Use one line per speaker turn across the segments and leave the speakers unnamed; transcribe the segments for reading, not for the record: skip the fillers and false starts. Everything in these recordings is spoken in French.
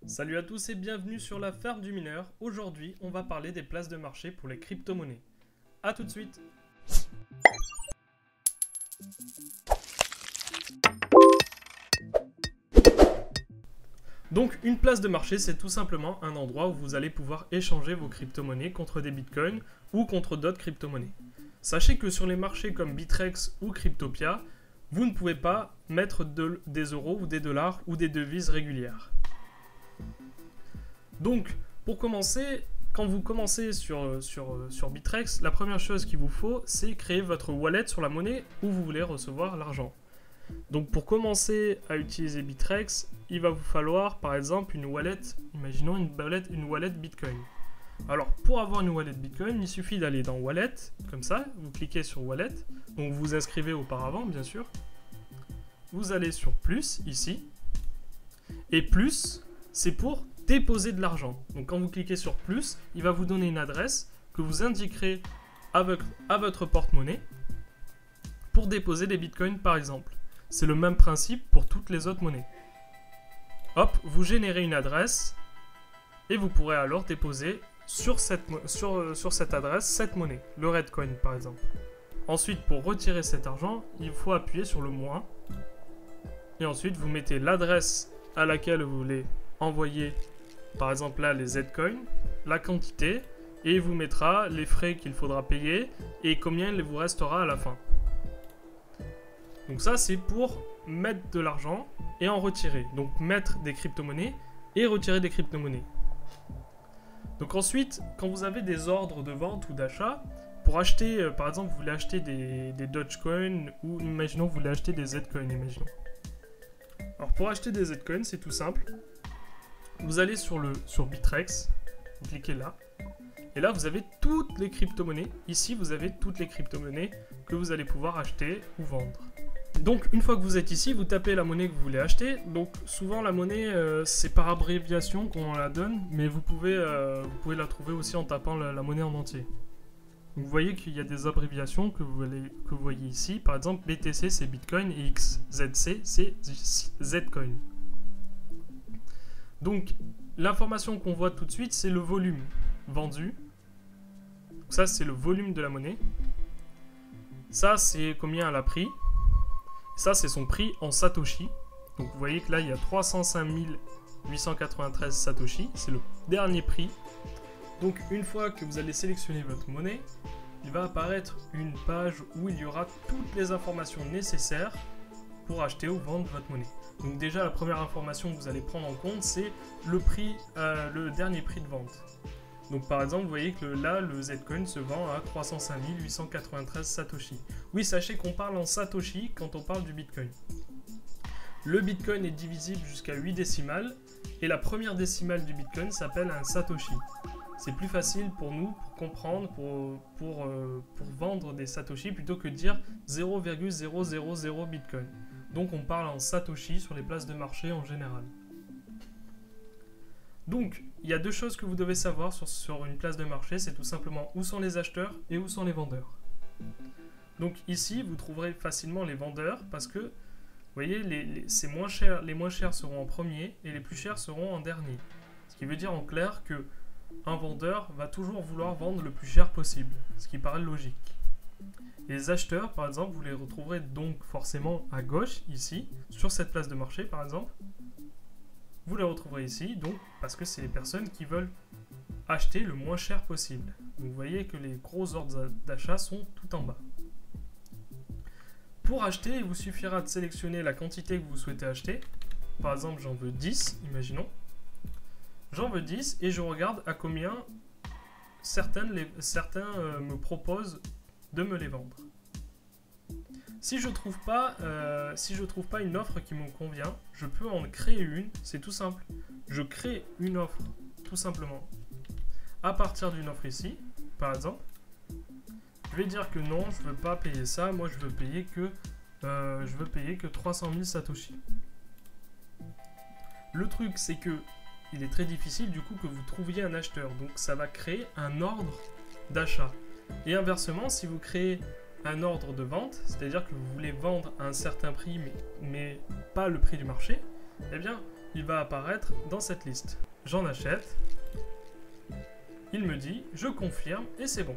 Salut à tous et bienvenue sur la ferme du mineur. Aujourd'hui, on va parler des places de marché pour les crypto-monnaies. A tout de suite. Donc, une place de marché, c'est tout simplement un endroit où vous allez pouvoir échanger vos crypto-monnaies contre des bitcoins ou contre d'autres crypto-monnaies. Sachez que sur les marchés comme Bitrex ou Cryptopia, vous ne pouvez pas mettre des euros ou des dollars ou des devises régulières. Donc, pour commencer, quand vous commencez sur Bitrex, la première chose qu'il vous faut, c'est créer votre wallet sur la monnaie où vous voulez recevoir l'argent. Donc, pour commencer à utiliser Bitrex, il va vous falloir, par exemple, une wallet, imaginons une wallet Bitcoin. Alors, pour avoir une wallet Bitcoin, il suffit d'aller dans Wallet, comme ça, vous cliquez sur Wallet, donc vous vous inscrivez auparavant, bien sûr. Vous allez sur Plus, ici, et Plus, c'est pour déposer de l'argent. Donc quand vous cliquez sur plus, il va vous donner une adresse que vous indiquerez à votre porte-monnaie pour déposer des bitcoins par exemple. C'est le même principe pour toutes les autres monnaies. Hop, vous générez une adresse et vous pourrez alors déposer sur cette adresse cette monnaie, le Redcoin par exemple. Ensuite, pour retirer cet argent, il faut appuyer sur le moins et ensuite vous mettez l'adresse à laquelle vous voulez envoyer par exemple là les Zcoins, la quantité, et il vous mettra les frais qu'il faudra payer et combien il vous restera à la fin. Donc ça c'est pour mettre de l'argent et en retirer. Donc mettre des crypto-monnaies et retirer des crypto-monnaies. Donc ensuite, quand vous avez des ordres de vente ou d'achat, pour acheter, par exemple vous voulez acheter des Dogecoin ou imaginons vous voulez acheter des Zcoins, imaginons. Alors pour acheter des Zcoins c'est tout simple. Vous allez sur Bitrex, vous cliquez là, et là vous avez toutes les crypto-monnaies. Ici vous avez toutes les crypto-monnaies que vous allez pouvoir acheter ou vendre. Donc une fois que vous êtes ici, vous tapez la monnaie que vous voulez acheter. Donc souvent la monnaie c'est par abréviation qu'on la donne, mais vous pouvez la trouver aussi en tapant la monnaie en entier. Donc, vous voyez qu'il y a des abréviations que vous voyez ici. Par exemple BTC c'est Bitcoin et XZC c'est Zcoin. Donc, l'information qu'on voit tout de suite, c'est le volume vendu. Donc ça, c'est le volume de la monnaie. Ça, c'est combien elle a pris. Ça, c'est son prix en Satoshi. Donc, vous voyez que là, il y a 305 893 Satoshi. C'est le dernier prix. Donc, une fois que vous allez sélectionner votre monnaie, il va apparaître une page où il y aura toutes les informations nécessaires pour acheter ou vendre votre monnaie. Donc déjà, la première information que vous allez prendre en compte, c'est le prix, le dernier prix de vente. Donc par exemple, vous voyez que là, le Zcoin se vend à 305 893 Satoshi. Oui, sachez qu'on parle en Satoshi quand on parle du Bitcoin. Le Bitcoin est divisible jusqu'à 8 décimales, et la première décimale du Bitcoin s'appelle un Satoshi. C'est plus facile pour nous, pour comprendre, pour vendre des Satoshi, plutôt que de dire 0,000 Bitcoin. Donc on parle en Satoshi sur les places de marché en général. Donc il y a deux choses que vous devez savoir sur une place de marché, c'est tout simplement où sont les acheteurs et où sont les vendeurs. Donc ici vous trouverez facilement les vendeurs parce que vous voyez les moins chers seront en premier et les plus chers seront en dernier. Ce qui veut dire en clair que un vendeur va toujours vouloir vendre le plus cher possible, ce qui paraît logique. Les acheteurs, par exemple, vous les retrouverez donc forcément à gauche, ici, sur cette place de marché, par exemple. Vous les retrouverez ici, donc, parce que c'est les personnes qui veulent acheter le moins cher possible. Donc, vous voyez que les gros ordres d'achat sont tout en bas. Pour acheter, il vous suffira de sélectionner la quantité que vous souhaitez acheter. Par exemple, j'en veux 10, imaginons. J'en veux 10 et je regarde à combien certains me proposent de me les vendre. Si je trouve pas une offre qui me convient, je peux en créer une, c'est tout simple. Je crée une offre, tout simplement. À partir d'une offre ici, par exemple, je vais dire que non, je ne veux pas payer ça, moi je veux payer que 300 000 Satoshi. Le truc, c'est que il est très difficile du coup que vous trouviez un acheteur, donc ça va créer un ordre d'achat. Et inversement, si vous créez un ordre de vente, c'est-à-dire que vous voulez vendre à un certain prix, mais pas le prix du marché, eh bien, il va apparaître dans cette liste. J'en achète. Il me dit, je confirme et c'est bon.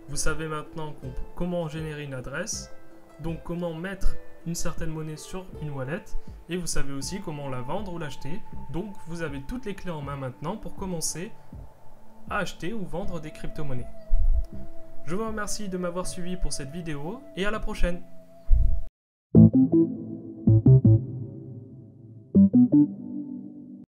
Vous savez maintenant comment générer une adresse, donc comment mettre une certaine monnaie sur une wallet, et vous savez aussi comment la vendre ou l'acheter. Donc vous avez toutes les clés en main maintenant pour commencer à acheter ou vendre des crypto-monnaies. Je vous remercie de m'avoir suivi pour cette vidéo et à la prochaine.